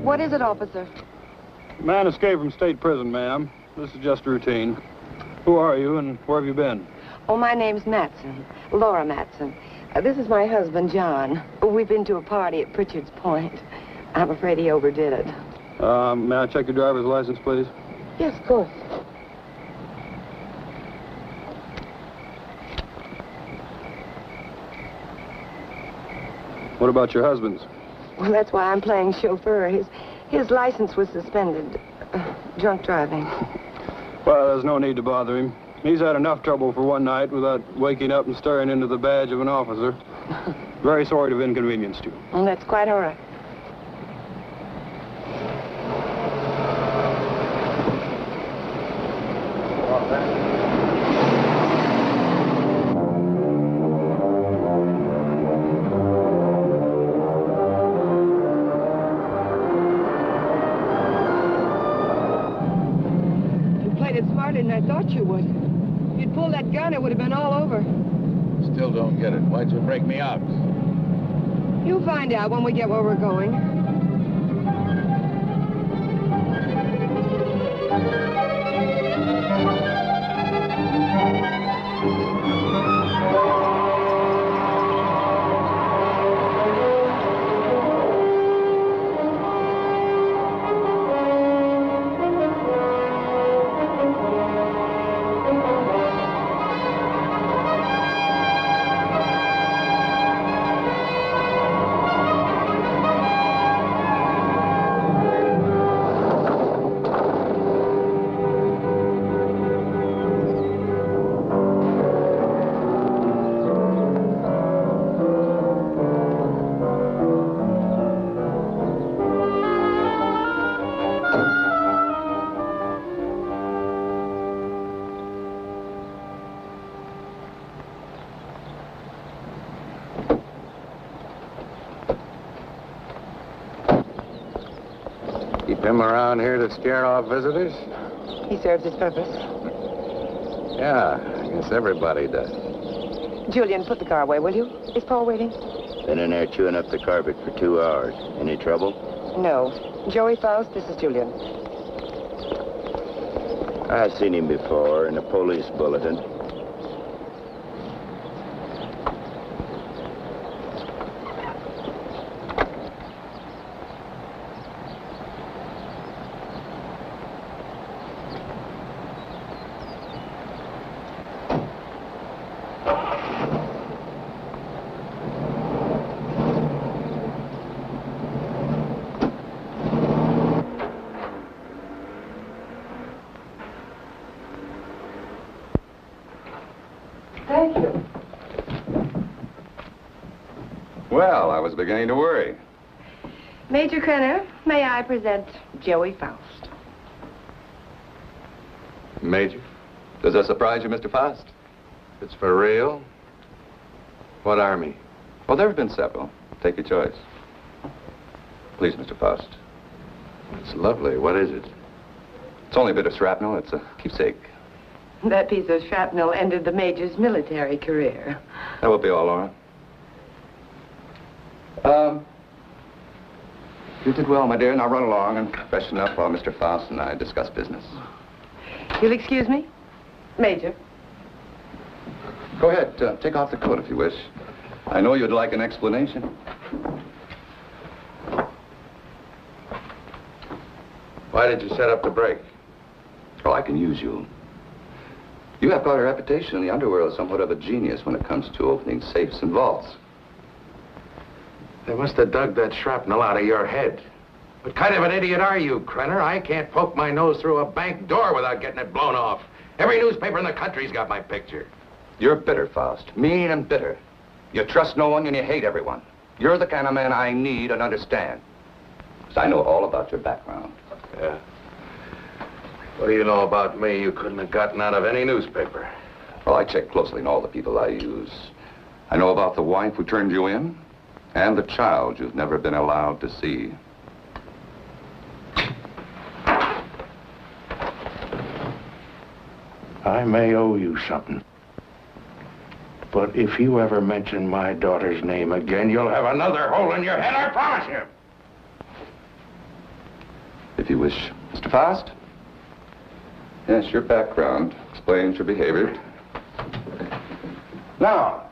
What is it, officer? Man escaped from state prison, ma'am. This is just routine. Who are you and where have you been? Oh, my name's Matson, Laura Matson. This is my husband, John. We've been to a party at Pritchard's Point. I'm afraid he overdid it. May I check your driver's license, please? Yes, of course. What about your husband's? Well, that's why I'm playing chauffeur. His license was suspended. Drunk driving. Well, there's no need to bother him. He's had enough trouble for one night without waking up and staring into the badge of an officer. Very sorry to have inconvenienced you. Well, that's quite all right. And I thought you would. If you'd pulled that gun, it would have been all over. Still don't get it. Why'd you break me out? You'll find out when we get where we're going. Him around here to scare off visitors? He serves his purpose. Yeah, I guess everybody does. Julian, put the car away, will you? Is Paul waiting? Been in there chewing up the carpet for 2 hours. Any trouble? No. Joey Faust, this is Julian. I've seen him before in a police bulletin. Thank you. Well, I was beginning to worry. Major Krenner, may I present Joey Faust? Major? Does that surprise you, Mr. Faust? It's for real? What army? Well, there have been several. Take your choice. Please, Mr. Faust. It's lovely. What is it? It's only a bit of shrapnel. It's a keepsake. That piece of shrapnel ended the Major's military career. That will be all, Laura. You did well, my dear. Now run along and freshen up while Mr. Faust and I discuss business. You'll excuse me? Major. Go ahead. Take off the coat if you wish. I know you'd like an explanation. Why did you set up the break? Well, I can use you. You have quite a reputation in the underworld as somewhat of a genius when it comes to opening safes and vaults. They must have dug that shrapnel out of your head. What kind of an idiot are you, Krenner? I can't poke my nose through a bank door without getting it blown off. Every newspaper in the country's got my picture. You're bitter, Faust. Mean and bitter. You trust no one and you hate everyone. You're the kind of man I need and understand. Because I know all about your background. Yeah. What do you know about me you couldn't have gotten out of any newspaper? Well, I check closely on all the people I use. I know about the wife who turned you in and the child you've never been allowed to see. I may owe you something. But if you ever mention my daughter's name again, you'll have another hole in your head, I promise you. If you wish, Mr. Faust. Yes, your background explains your behavior. Now,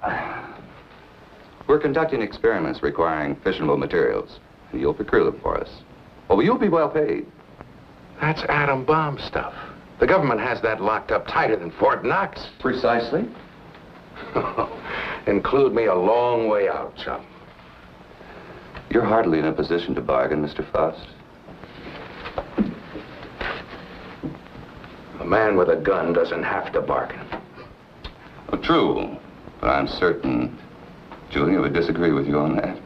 we're conducting experiments requiring fissionable materials. And you'll procure them for us. Oh, you'll be well paid. That's atom bomb stuff. The government has that locked up tighter than Fort Knox. Precisely. Include me a long way out, chum. You're hardly in a position to bargain, Mr. Faust. A man with a gun doesn't have to bargain. Oh, true. But I'm certain Julia would disagree with you on that.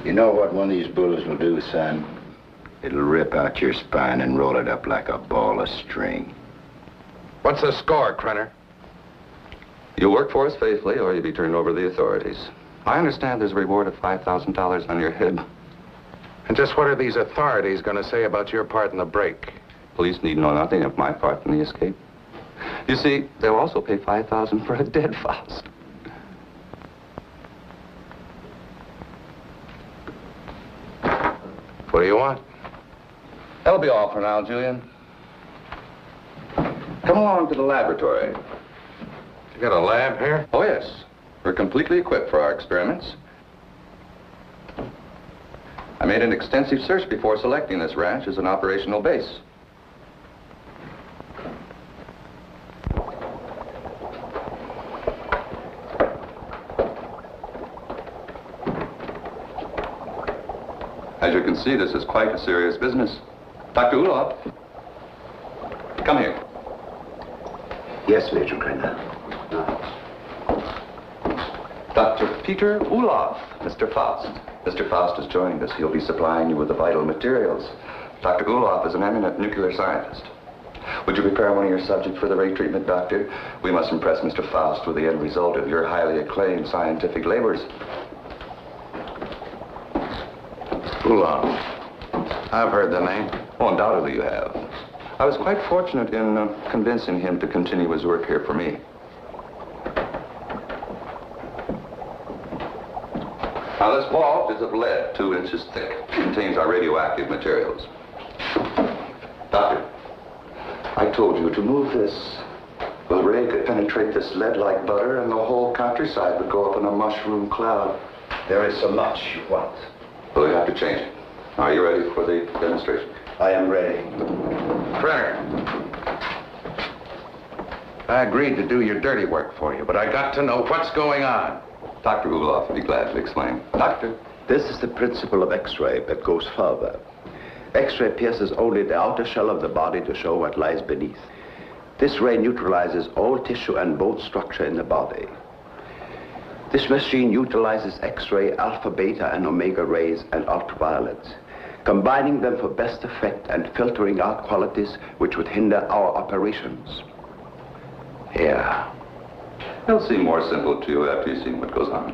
You know what one of these bullets will do, son? It'll rip out your spine and roll it up like a ball of string. What's the score, Krenner? You'll work for us faithfully, or you'll be turned over to the authorities. I understand there's a reward of $5,000 on your head. And just what are these authorities going to say about your part in the break? Police need know nothing of my part in the escape. You see, they'll also pay $5,000 for a dead Faust. What do you want? That'll be all for now, Julian. Come along to the laboratory. You got a lab here? Oh, yes. We're completely equipped for our experiments. I made an extensive search before selecting this ranch as an operational base. As you can see, this is quite a serious business. Dr. Ulof, come here. Yes, Major Krenner. Dr. Peter Ulof, Mr. Faust. Mr. Faust has joined us. He'll be supplying you with the vital materials. Dr. Ulof is an eminent nuclear scientist. Would you prepare one of your subjects for the ray treatment, Doctor? We must impress Mr. Faust with the end result of your highly acclaimed scientific labors. Ulof. I've heard the name. Oh, undoubtedly you have. I was quite fortunate in convincing him to continue his work here for me. Now, this vault is of lead, 2 inches thick. It contains our radioactive materials. Doctor, I told you to move this. The ray could penetrate this lead like butter, and the whole countryside would go up in a mushroom cloud. There is so much you want. Well, you have to change it. Are you ready for the demonstration? I am ready. Krenner. I agreed to do your dirty work for you, but I got to know what's going on. Dr. Ulof would be glad to explain. Doctor. This is the principle of X-ray that goes further. X-ray pierces only the outer shell of the body to show what lies beneath. This ray neutralizes all tissue and bone structure in the body. This machine utilizes X-ray, alpha, beta, and omega rays and ultraviolet. combining them for best effect and filtering out qualities which would hinder our operations. Here. It'll seem more simple to you after you've seen what goes on.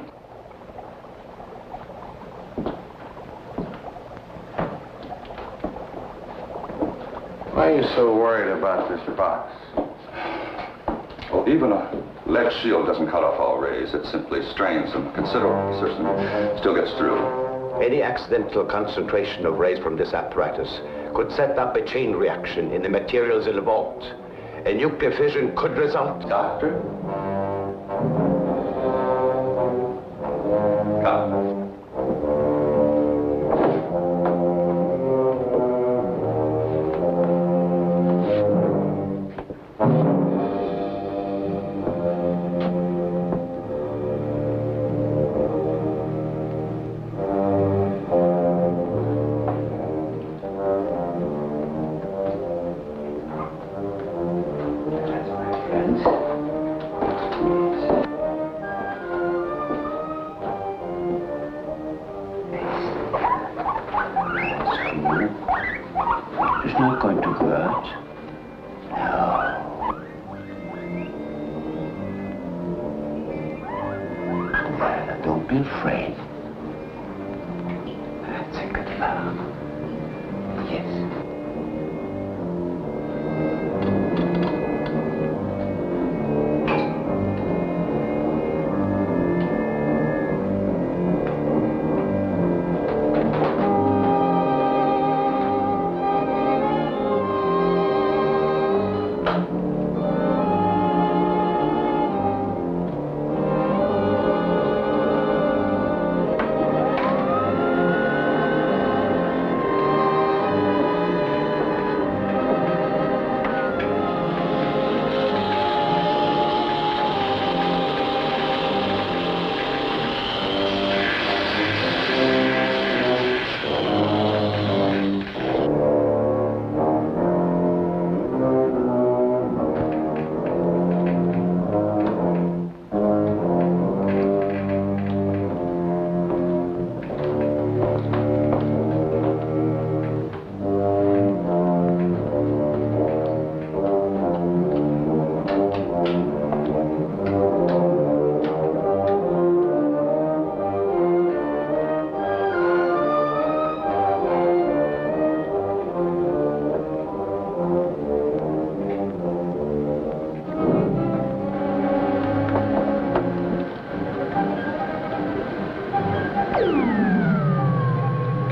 Why are you so worried about this box? Well, even a lead shield doesn't cut off all rays. It simply strains them considerably. Certainly still gets through. Any accidental concentration of rays from this apparatus could set up a chain reaction in the materials in the vault. A nuclear fission could result. Doctor? Come. It's not going to hurt. No. Don't be afraid. That's a good love. Yes.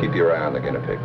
Keep your eye on the guinea pig.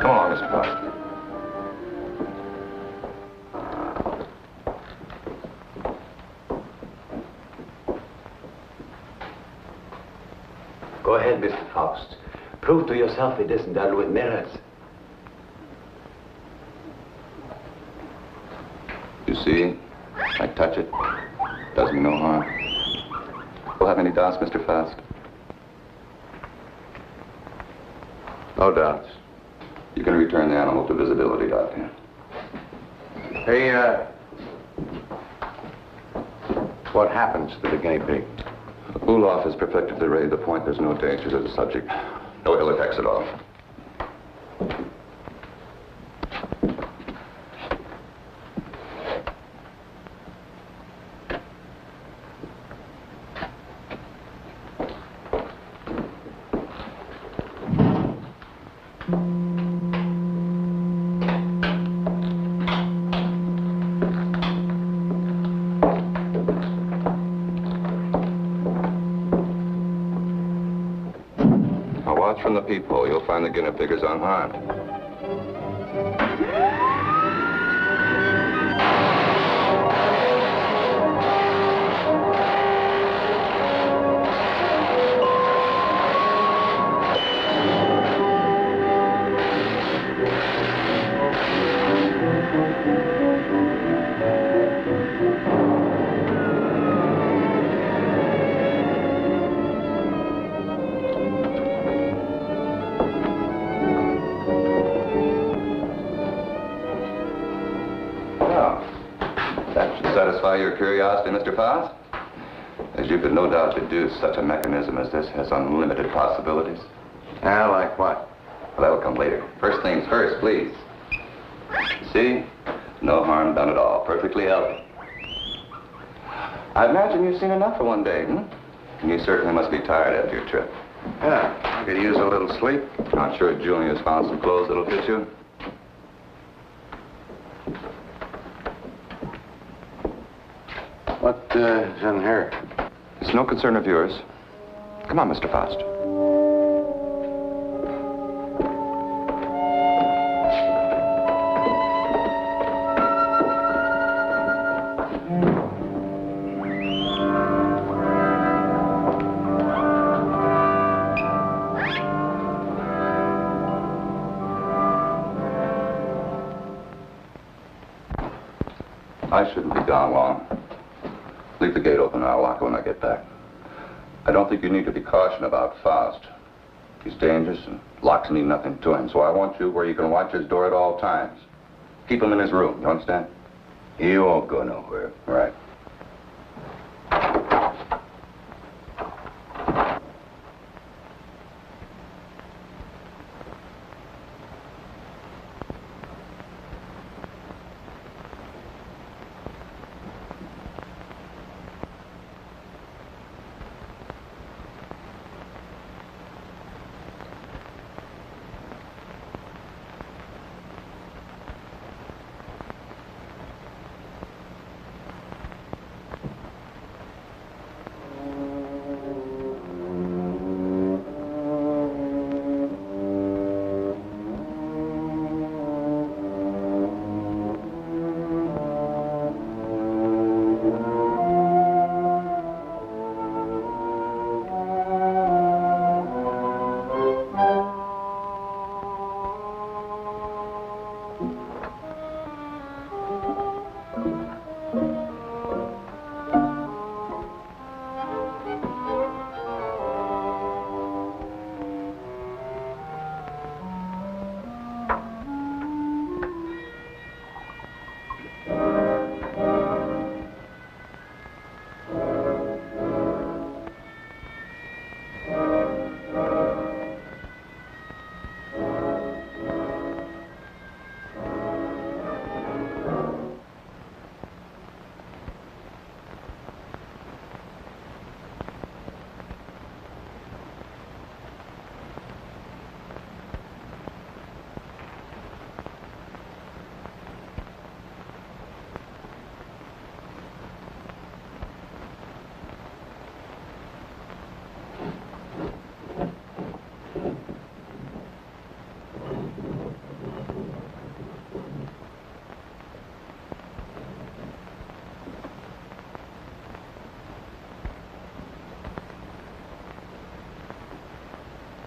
Come on, Mr. Faust. Go ahead, Mr. Faust. Prove to yourself it isn't done with mirrors. You see, I touch it. Does me no harm. We'll have any doubts, Mr. Faust? No doubts. You can return the animal to visibility, Doctor. Hey, what happens to the guinea pig? Ulof has perfected the ray to the point there's no danger to the subject. No ill effects at all. Now watch from the peephole. You'll find the guinea pig is unharmed. your curiosity, Mr. Faust? As you could no doubt deduce, such a mechanism as this has unlimited possibilities. Yeah, like what? Well, that'll come later. First things first, please. See? No harm done at all. Perfectly healthy. I imagine you've seen enough for one day, hmm? And you certainly must be tired after your trip. Yeah, I could use a little sleep. I'm sure Junior's found some clothes that'll fit you. What is in here? It's no concern of yours. Come on, Mr. Faust. I shouldn't be gone long. Leave the gate open and I'll lock it when I get back. I don't think you need to be cautious about Faust. He's dangerous and locks mean nothing to him, so I want you where you can watch his door at all times. Keep him in his room, you understand? He won't go nowhere. Right.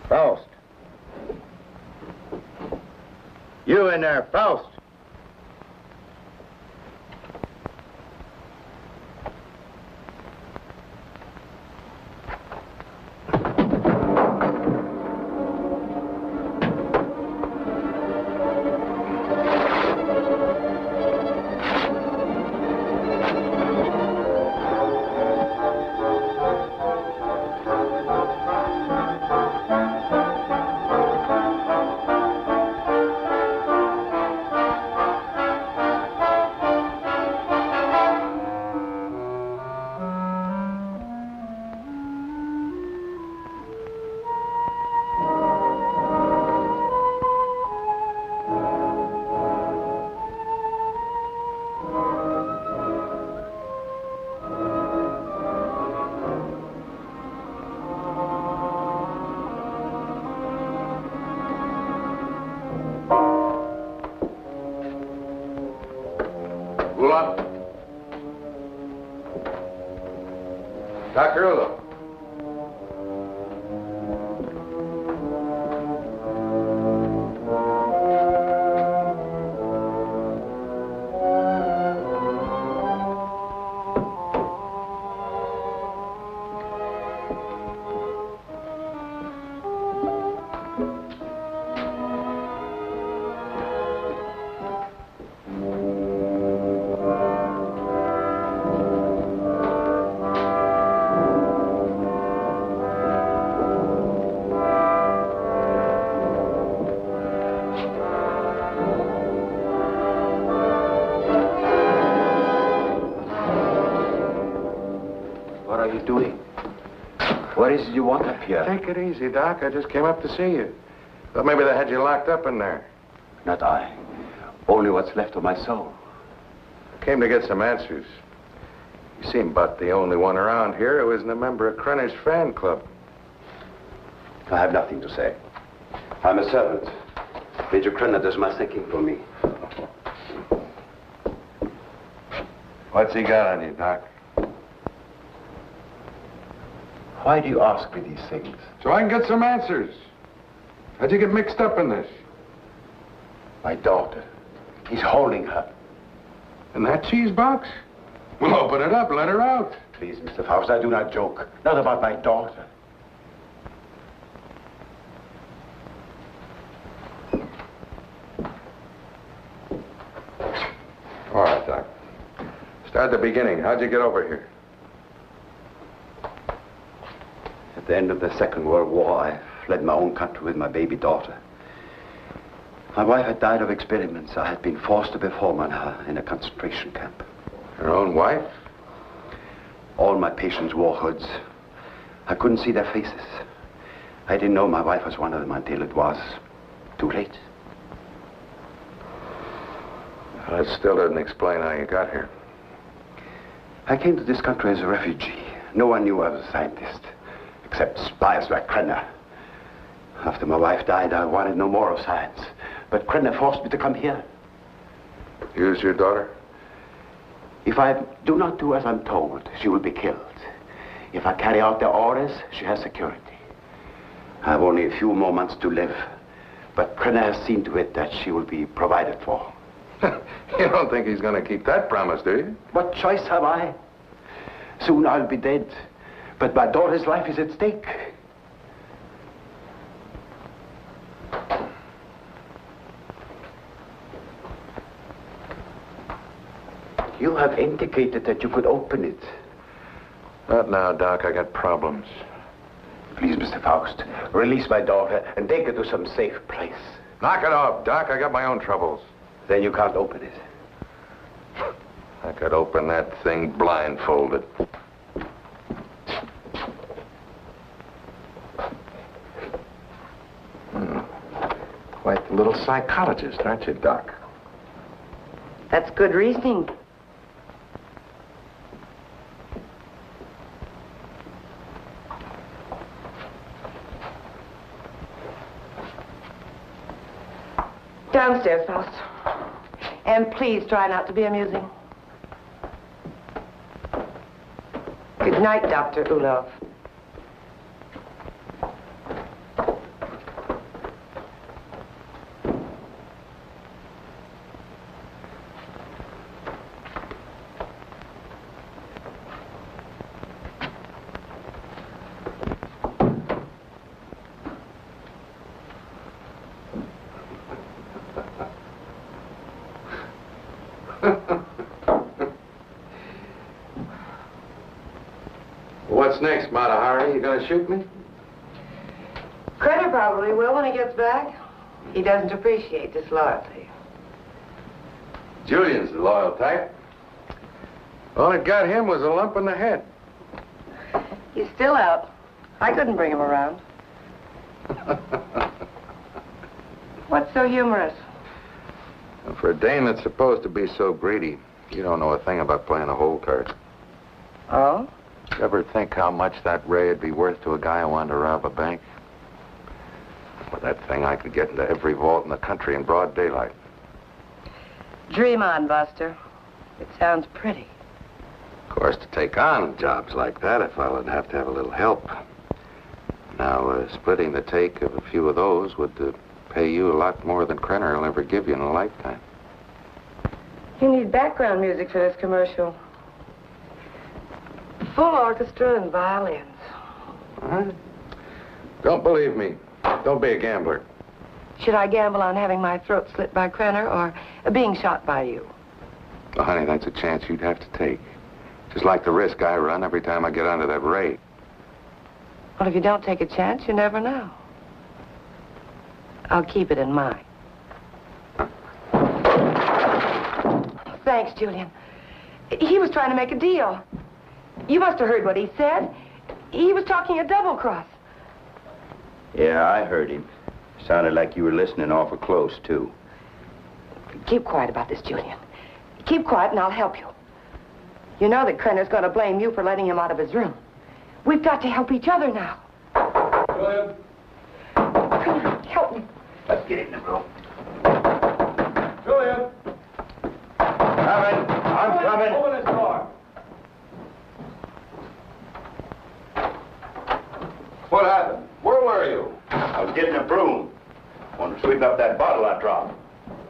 Faust. You in there, Faust. Ulof? Dr. Ulof? are you doing? What is it you want up here? Take it easy, Doc. I just came up to see you. Thought maybe they had you locked up in there. Not I. Only what's left of my soul. Came to get some answers. You seem about the only one around here who isn't a member of Krenner's fan club. I have nothing to say. I'm a servant. Major Krenner does my thinking for me. What's he got on you, Doc? Why do you ask me these things? So I can get some answers. How'd you get mixed up in this? My daughter. He's holding her. In that cheese box? Well, open it up, let her out. Please, Mr. Faust, I do not joke. Not about my daughter. All right, Doc. Start at the beginning. How'd you get over here? At the end of the Second World War, I fled my own country with my baby daughter. My wife had died of experiments. I had been forced to perform on her in a concentration camp. Your own wife? All my patients wore hoods. I couldn't see their faces. I didn't know my wife was one of them until it was too late. That still doesn't explain how you got here. I came to this country as a refugee. No one knew I was a scientist, except spies like Krenner. After my wife died, I wanted no more of science. But Krenner forced me to come here. Use your daughter? If I do not do as I'm told, she will be killed. If I carry out their orders, she has security. I have only a few more months to live. But Krenner has seen to it that she will be provided for. You don't think he's going to keep that promise, do you? What choice have I? Soon I'll be dead. But my daughter's life is at stake. You have indicated that you could open it. Not now, Doc. I got problems. Please, Mr. Faust, release my daughter and take her to some safe place. Knock it off, Doc. I got my own troubles. Then you can't open it. I could open that thing blindfolded. Quite the little psychologist, aren't you, Doc? That's good reasoning. Downstairs, Faust. And please try not to be amusing. Good night, Dr. Ulof. What's next, Mata Hari? You gonna shoot me? Krenner probably will when he gets back. He doesn't appreciate disloyalty. Julian's the loyal type. All it got him was a lump in the head. He's still out. I couldn't bring him around. What's so humorous? For a dame that's supposed to be so greedy, you don't know a thing about playing a hole card. Oh? You ever think how much that ray would be worth to a guy who wanted to rob a bank? With that thing, I could get into every vault in the country in broad daylight. Dream on, Buster. It sounds pretty. Of course, to take on jobs like that, a fellow would have to have a little help. Now, splitting the take of a few of those would pay you a lot more than Krenner will ever give you in a lifetime. You need background music for this commercial. Full orchestra and violins. All right. Don't believe me. Don't be a gambler. Should I gamble on having my throat slit by Krenner or being shot by you? Well, honey, that's a chance you'd have to take. Just like the risk I run every time I get onto that ray. Well, if you don't take a chance, you never know. I'll keep it in mind. Thanks, Julian. He was trying to make a deal. You must have heard what he said. He was talking a double cross. Yeah, I heard him. Sounded like you were listening awful close, too. Keep quiet about this, Julian. Keep quiet and I'll help you. You know that Krenner's going to blame you for letting him out of his room. We've got to help each other now. Julian. Krenner, help me. Let's get in the room. Julian. Coming. I'm coming. Open this door. What happened? Where were you? I was getting a broom. Want to sweep up that bottle I dropped.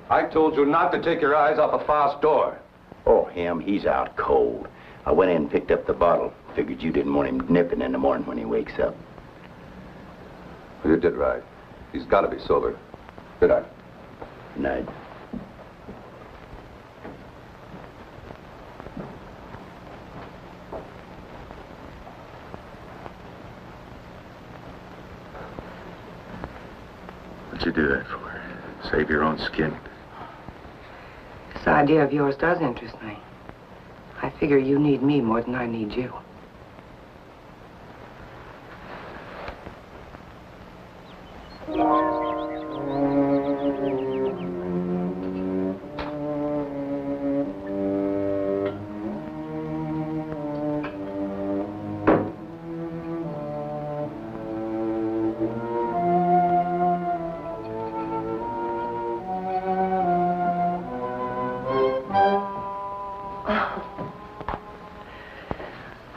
I told you not to take your eyes off of Faust's door. Oh, him, he's out cold. I went in and picked up the bottle. Figured you didn't want him nipping in the morning when he wakes up. Well, you did right. He's got to be sober. Good night. Good night. What'd you do that for? Save your own skin? This idea of yours does interest me. I figure you need me more than I need you.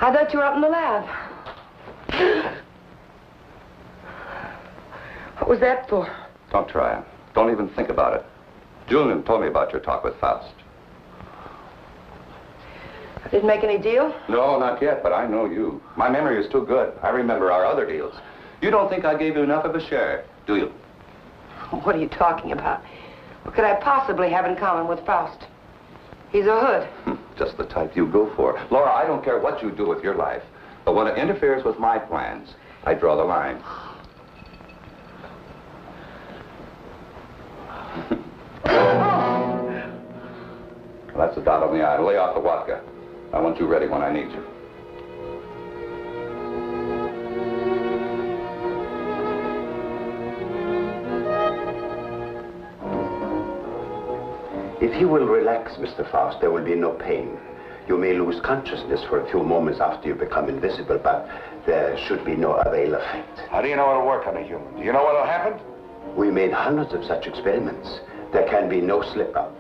I thought you were up in the lab. What was that for? Don't try. Don't even think about it. Julian told me about your talk with Faust. I didn't make any deal? No, not yet, but I know you. My memory is too good. I remember our other deals. You don't think I gave you enough of a share, do you? What are you talking about? What could I possibly have in common with Faust? He's a hood. Just the type you go for. Laura, I don't care what you do with your life, but when it interferes with my plans, I draw the line. Well, that's a dot on the I. Lay off the vodka. I want you ready when I need you. If you will relax, Mr. Faust, there will be no pain. You may lose consciousness for a few moments after you become invisible, but there should be no avail effect. How do you know it'll work on a human? Do you know what'll happen? We made hundreds of such experiments. There can be no slip-up.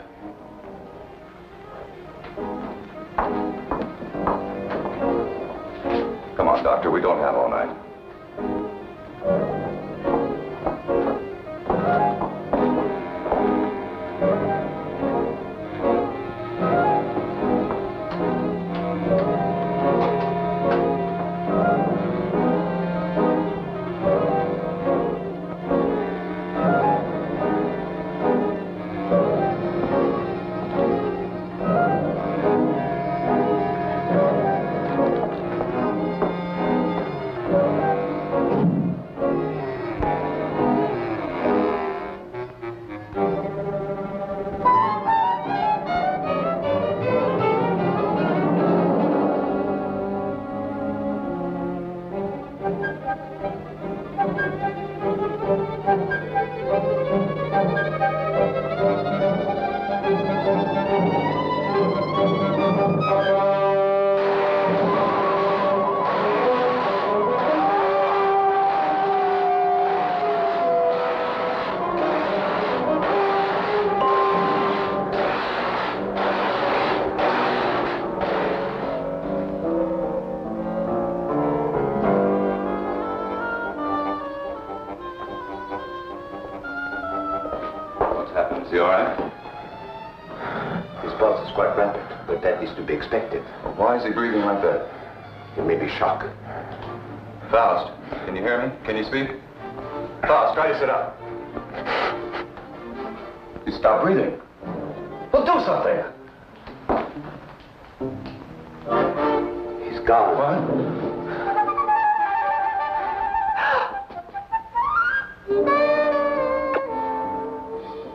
Come on, Doctor, we don't have all night. Is he all right? His pulse is quite rapid, but that is to be expected. Well, why is he breathing like that? It may be shock. Faust, can you hear me? Can you speak? Faust, try to sit up. He stopped breathing. Well, do something. He's gone. What?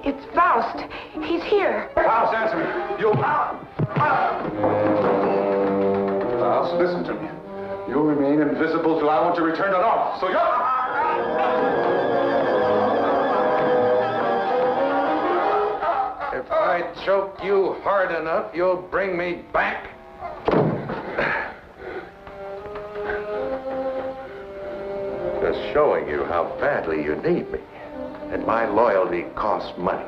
It's Faust. He's here. Faust, answer me. You... Faust? Faust, listen to me. You'll remain invisible till I want to return to normal. So you're... If I choke you hard enough, you'll bring me back. Just showing you how badly you need me. And my loyalty costs money.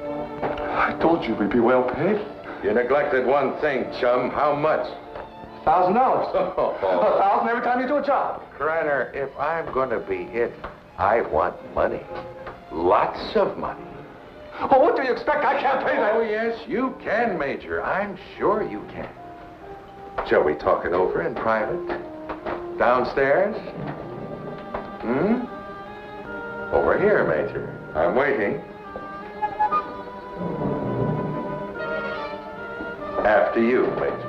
I told you we'd be well paid. You neglected one thing, chum. How much? $1,000. $1,000 every time you do a job. Krenner, if I'm going to be it, I want money. Lots of money. Oh, what do you expect? I can't pay that. Oh, yes, you can, Major. I'm sure you can. Shall we talk it over in private? Downstairs? Over here, Major. I'm waiting. After you, Major.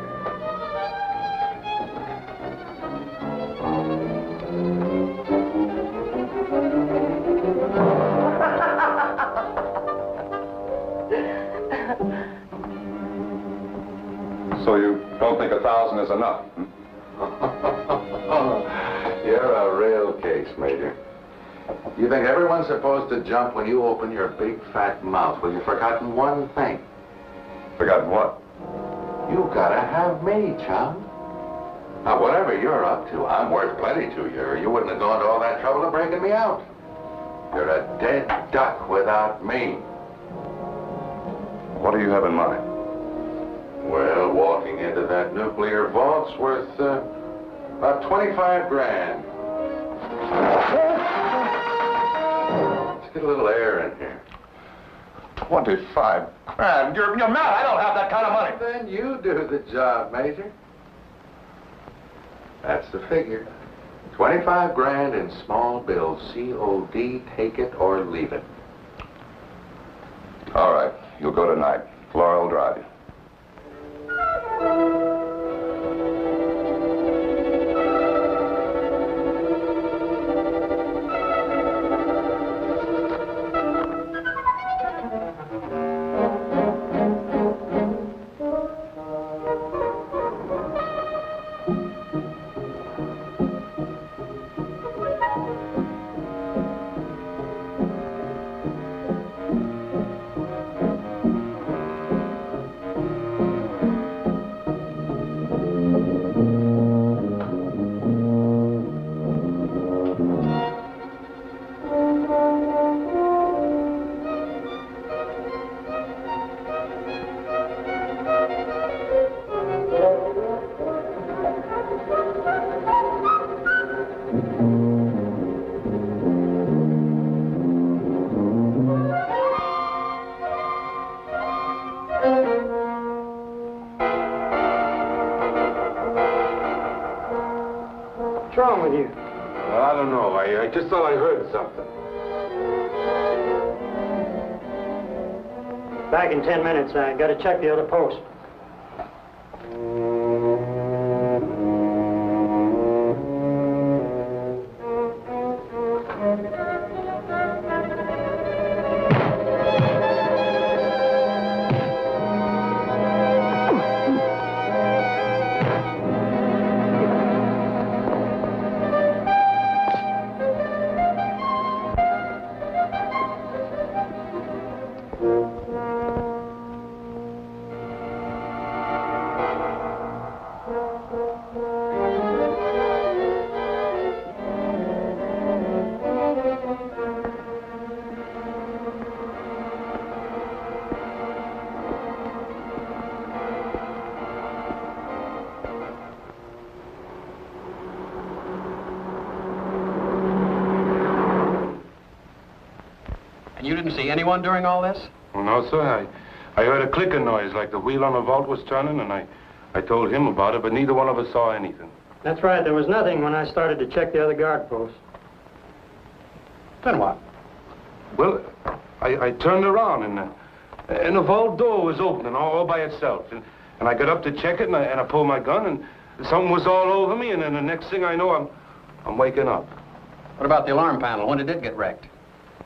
So you don't think 1,000 is enough? You're a real case, Major. You think everyone's supposed to jump when you open your big fat mouth. Well, you've forgotten one thing. Forgotten what? You gotta have me, chum. Now, whatever you're up to, I'm worth plenty to you, or you wouldn't have gone to all that trouble of breaking me out. You're a dead duck without me. What do you have in mind? Well, walking into that nuclear vault's worth about 25 grand. Let's get a little air in here. 25 grand? You're mad. I don't have that kind of money. Then you do the job, Major. That's the figure. 25 grand in small bills. COD, take it or leave it. All right. You'll go tonight. Laura will drive you. What's wrong with you? Well, I don't know. I just thought I heard something. Back in 10 minutes. I got to check the other post. And you didn't see anyone during all this? No, sir. I heard a clicking noise like the wheel on the vault was turning, and I told him about it, but neither one of us saw anything. That's right. There was nothing when I started to check the other guard posts. Then what? Well, I turned around, and the vault door was opening all by itself. And I got up to check it, and I pulled my gun, and something was all over me, and then the next thing I know, I'm waking up. What about the alarm panel? When did it get wrecked?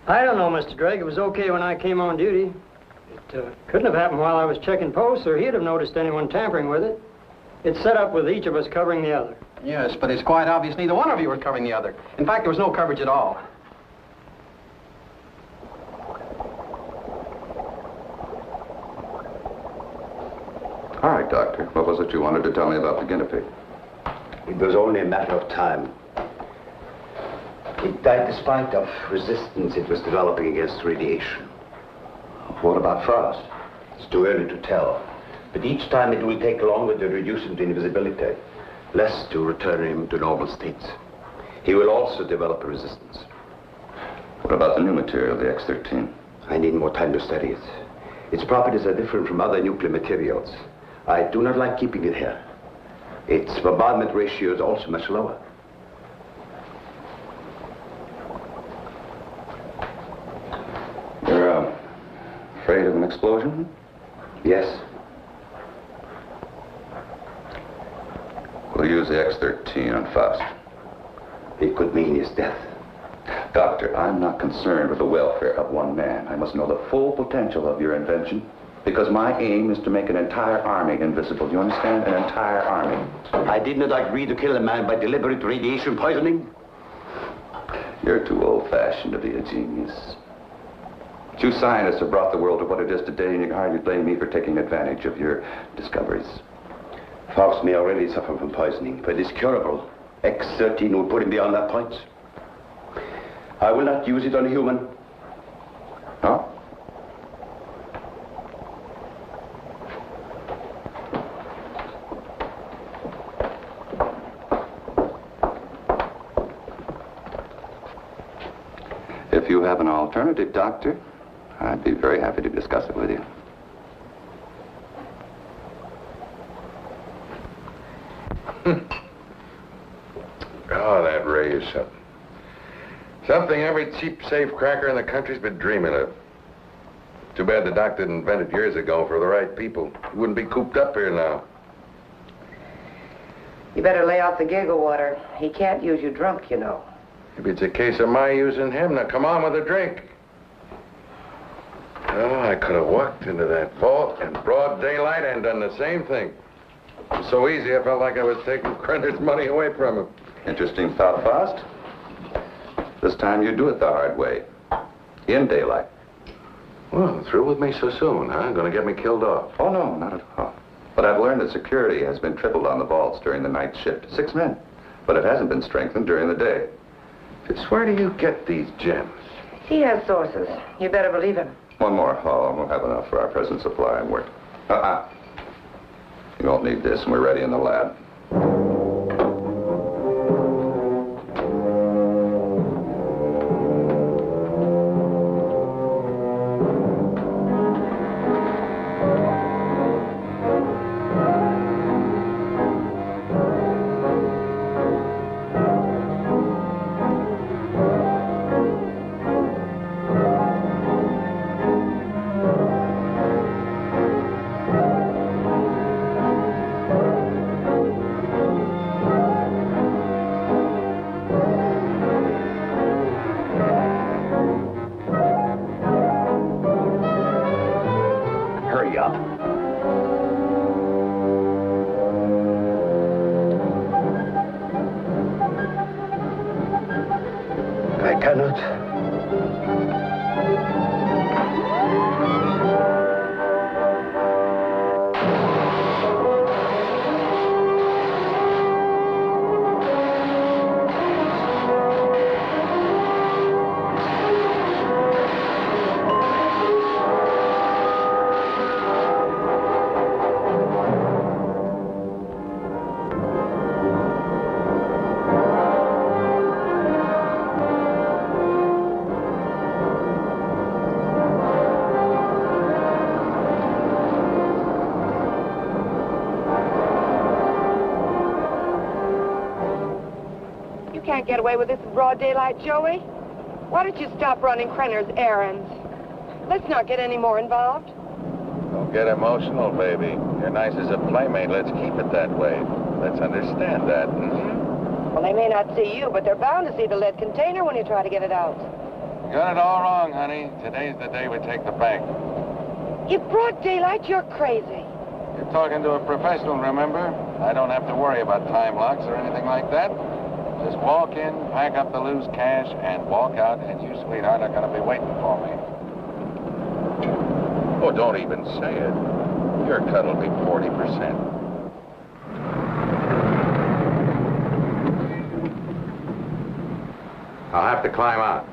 I don't know, Mr. Drake. It was okay when I came on duty. It couldn't have happened while I was checking posts, or he'd have noticed anyone tampering with it. It's set up with each of us covering the other. Yes, but it's quite obvious neither one of you was covering the other. In fact, there was no coverage at all. All right, Doctor. What was it you wanted to tell me about the guinea pig? It was only a matter of time. It died despite of resistance it was developing against radiation. What about Faust? It's too early to tell. But each time it will take longer to reduce him to invisibility, less to return him to normal states. He will also develop a resistance. What about the new material, the X-13? I need more time to study it. Its properties are different from other nuclear materials. I do not like keeping it here. Its bombardment ratio is also much lower. You're afraid of an explosion? Yes. We'll use the X-13 on Faust. It could mean his death. Doctor, I'm not concerned with the welfare of one man. I must know the full potential of your invention, because my aim is to make an entire army invisible. Do you understand? An entire army. I did not agree to kill a man by deliberate radiation poisoning. You're too old-fashioned to be a genius. You scientists have brought the world to what it is today, and you can hardly blame me for taking advantage of your discoveries. Faust may already suffer from poisoning, but it's curable. X-13 will put him beyond that point. I will not use it on a human. No? If you have an alternative, Doctor, I'd be very happy to discuss it with you. Oh, that ray is something. Something every cheap safe cracker in the country's been dreaming of. Too bad the doc didn't invent it years ago for the right people. He wouldn't be cooped up here now. You better lay off the giggle water. He can't use you drunk, you know. Maybe it's a case of my using him. Now come on with a drink. Oh, I could have walked into that vault in broad daylight and done the same thing. It was so easy, I felt like I was taking Krenner's money away from him. Interesting thought, Faust. This time you do it the hard way. In daylight. Well, through with me so soon, huh? Gonna get me killed off. Oh, no, not at all. But I've learned that security has been tripled on the vaults during the night shift. 6 men. But it hasn't been strengthened during the day. Just where do you get these gems? He has sources. You better believe him. One more. Oh, we'll have enough for our present supply and work. You won't need this, and we're ready in the lab. I cannot. Can't get away with this in broad daylight, Joey. Why don't you stop running Krenner's errands? Let's not get any more involved. Don't get emotional, baby. You're nice as a playmate. Let's keep it that way. Let's understand that, Well, they may not see you, but they're bound to see the lead container when you try to get it out. You got it all wrong, honey. Today's the day we take the bank. In broad daylight, you're crazy. You're talking to a professional, remember? I don't have to worry about time locks or anything like that. Just walk in, pack up the loose cash, and walk out, and you, sweetheart, are going to be waiting for me. Oh, don't even say it. Your cut will be 40%. I'll have to climb out.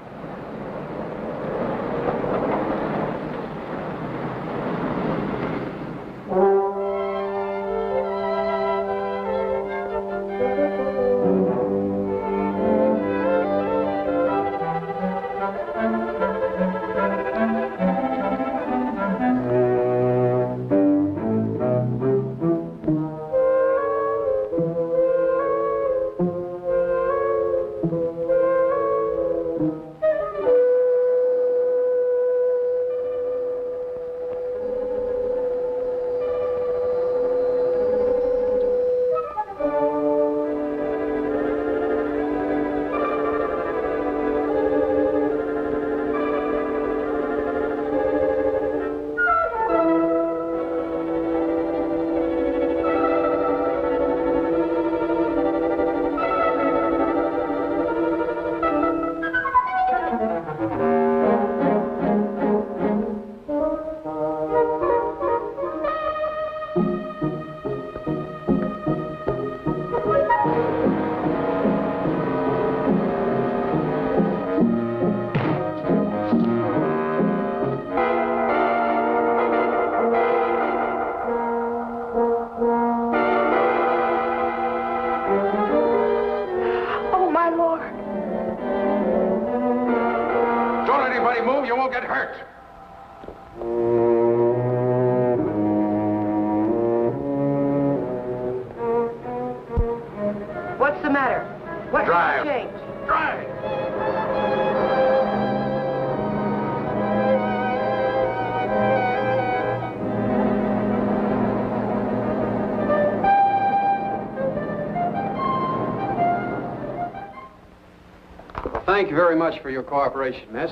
Thank you very much for your cooperation, miss.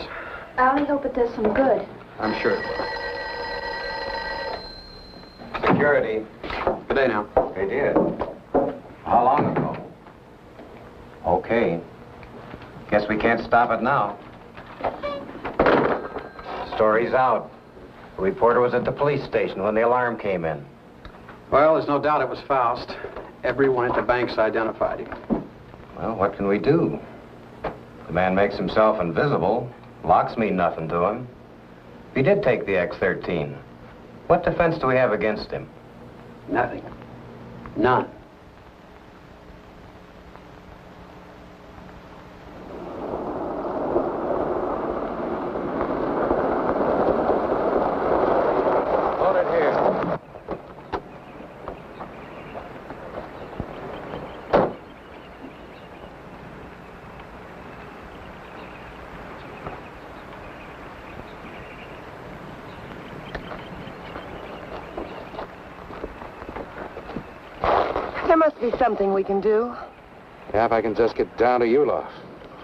I only hope it does some good. I'm sure it will. Security. Good day now. They did. How long ago? Okay. Guess we can't stop it now. Story's out. The reporter was at the police station when the alarm came in. Well, there's no doubt it was Faust. Everyone at the bank's identified him. Well, what can we do? The man makes himself invisible. Locks mean nothing to him. If he did take the X-13, what defense do we have against him? Nothing. None. There must be something we can do. Yeah, if I can just get down to Ulof.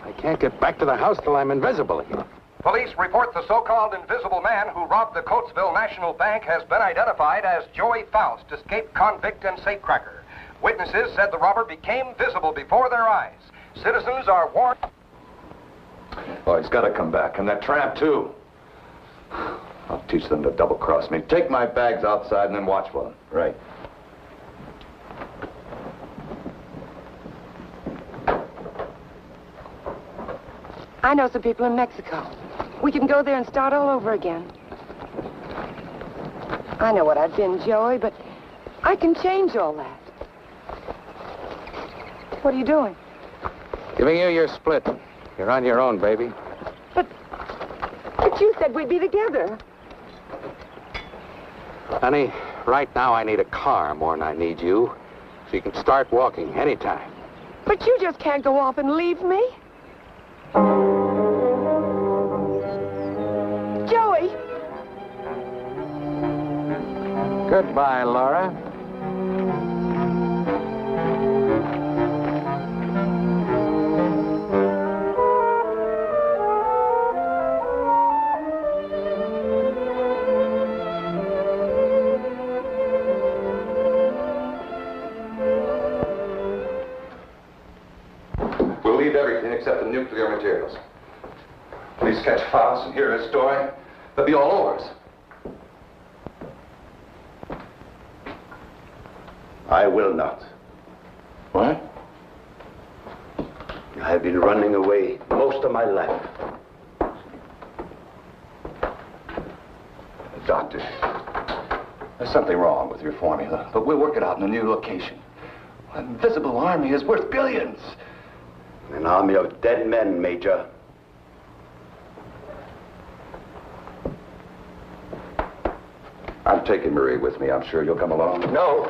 I can't get back to the house till I'm invisible again. Police report the so-called invisible man who robbed the Coatesville National Bank has been identified as Joey Faust, escaped convict and safecracker. Witnesses said the robber became visible before their eyes. Citizens are warned. Oh, he's got to come back, and that tramp, too. I'll teach them to double-cross me. Take my bags outside and then watch for them. Right. I know some people in Mexico. We can go there and start all over again. I know what I've been, Joey, but I can change all that. What are you doing? Giving you your split. You're on your own, baby. But you said we'd be together. Honey, right now I need a car more than I need you. So you can start walking anytime. But you just can't go off and leave me. Joey! Goodbye, Laura. everything except the nuclear materials. Police catch Faust and hear his story, they'll be all over us. I will not. What? I have been running away most of my life. Doctor, there's something wrong with your formula, but we'll work it out in a new location. An invisible army is worth billions. An army of dead men, Major. I'm taking Marie with me. I'm sure you'll come along. No.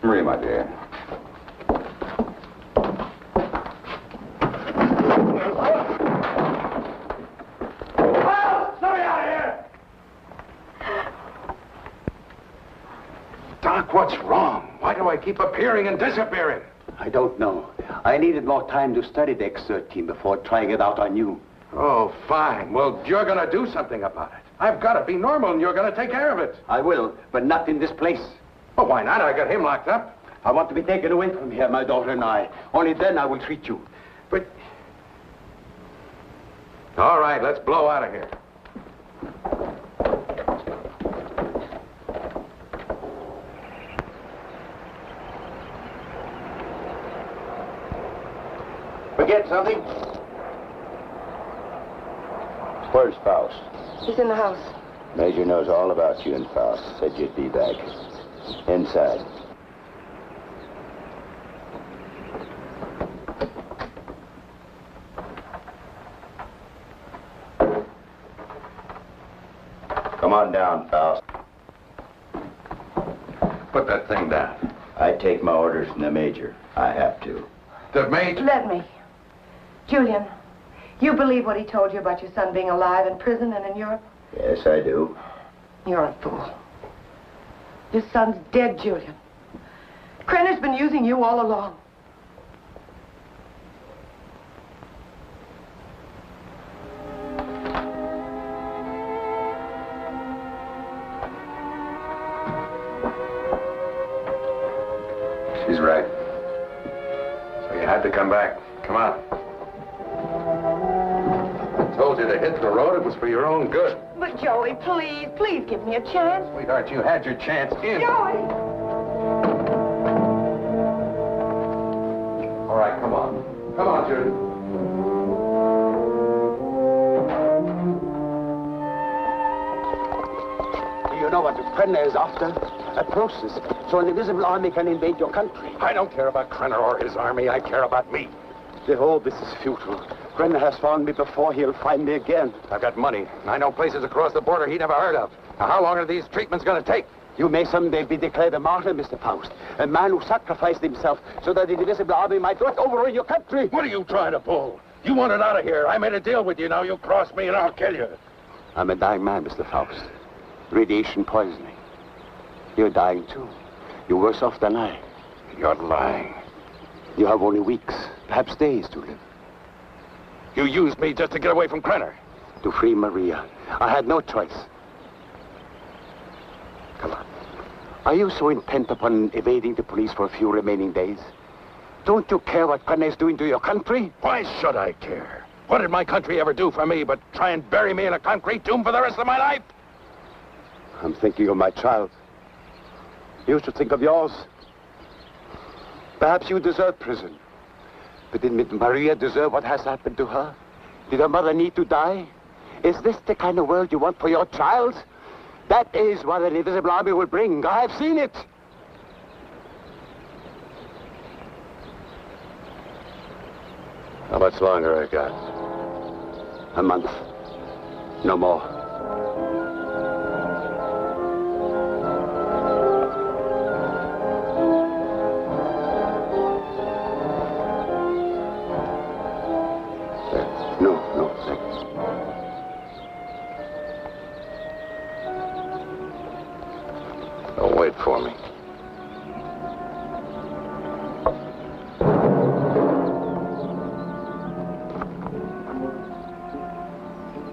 Marie, my dear. Doc, what's wrong? Why do I keep appearing and disappearing? I don't know. I needed more time to study the X-13 before trying it out on you. Oh, fine. Well, you're gonna do something about it. I've got to be normal, and you're gonna take care of it. I will, but not in this place. Well, why not? I got him locked up. I want to be taken away from here, my daughter and I. Only then I will treat you. But... All right, let's blow out of here. Forget something? Where's Faust? He's in the house. Major knows all about you and Faust. Said you'd be back. Inside. Come on down, Faust. Put that thing down. I take my orders from the Major. I have to. The Major? Let me. Julian, you believe what he told you about your son being alive in prison and in Europe? Yes, I do. You're a fool. Your son's dead, Julian. Krenner's been using you all along. She's right. So you had to come back. Come on. I told you to hit the road. It was for your own good. But Joey, please, please give me a chance. Sweetheart, you had your chance in. Joey! All right, come on. Come on, Judy. You know what Krenner is after? A process, so an invisible army can invade your country. I don't care about Krenner or his army. I care about me. All this is futile. Krenner has found me before. He'll find me again. I've got money, and I know places across the border he never heard of. Now, how long are these treatments going to take? You may someday be declared a martyr, Mr. Faust. A man who sacrificed himself so that the invisible army might not overrun your country. What are you trying to pull? You want it out of here. I made a deal with you. Now you cross me and I'll kill you. I'm a dying man, Mr. Faust. Radiation poisoning. You're dying, too. You're worse off than I. You're lying. You have only weeks, perhaps days to live. You used me just to get away from Krenner. To free Maria. I had no choice. Come on. Are you so intent upon evading the police for a few remaining days? Don't you care what Krenner is doing to your country? Why should I care? What did my country ever do for me but try and bury me in a concrete tomb for the rest of my life? I'm thinking of my child. You should think of yours. Perhaps you deserve prison. But did Maria deserve what has happened to her? Did her mother need to die? Is this the kind of world you want for your child? That is what an invisible army will bring. I have seen it. How much longer I got? A month. No more. No, thanks. Don't wait for me.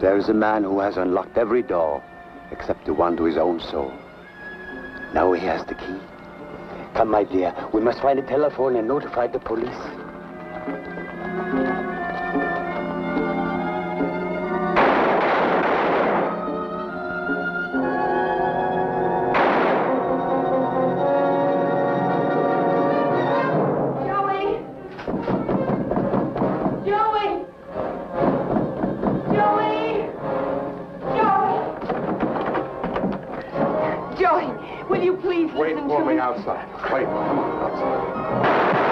There is a man who has unlocked every door except the one to his own soul. Now he has the key. Come, my dear. We must find a telephone and notify the police. Wait for me outside. Wait, come on, outside.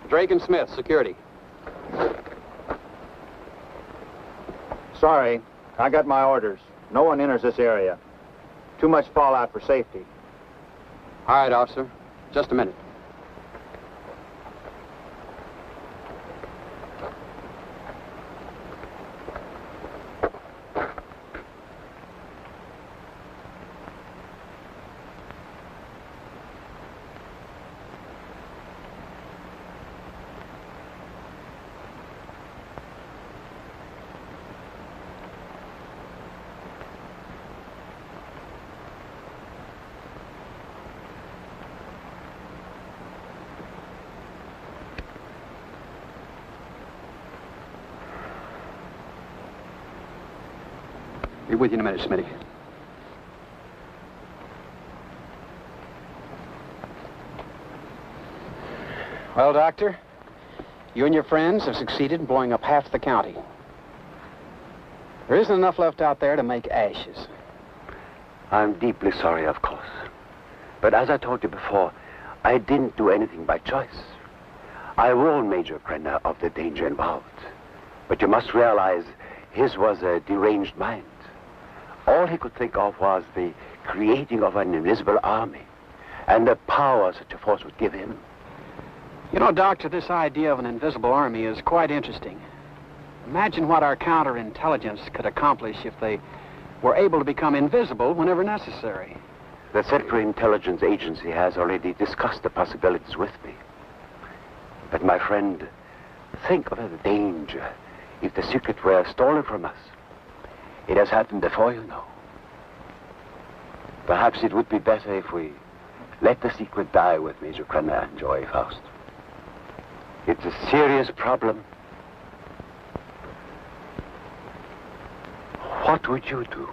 Drake and Smith, security. Sorry, I got my orders. No one enters this area. Too much fallout for safety. All right, officer. Just a minute. Be with you in a minute, Smitty. Well, Doctor, you and your friends have succeeded in blowing up half the county. There isn't enough left out there to make ashes. I'm deeply sorry, of course. But as I told you before, I didn't do anything by choice. I warned Major Krenner of the danger involved. But you must realize his was a deranged mind. All he could think of was the creating of an invisible army and the power such a force would give him. You know, Doctor, this idea of an invisible army is quite interesting. Imagine what our counterintelligence could accomplish if they were able to become invisible whenever necessary. The Central Intelligence Agency has already discussed the possibilities with me. But my friend, think of the danger if the secret were stolen from us. It has happened before, you know. Perhaps it would be better if we let the secret die with Major Krenner and Joey Faust. It's a serious problem. What would you do?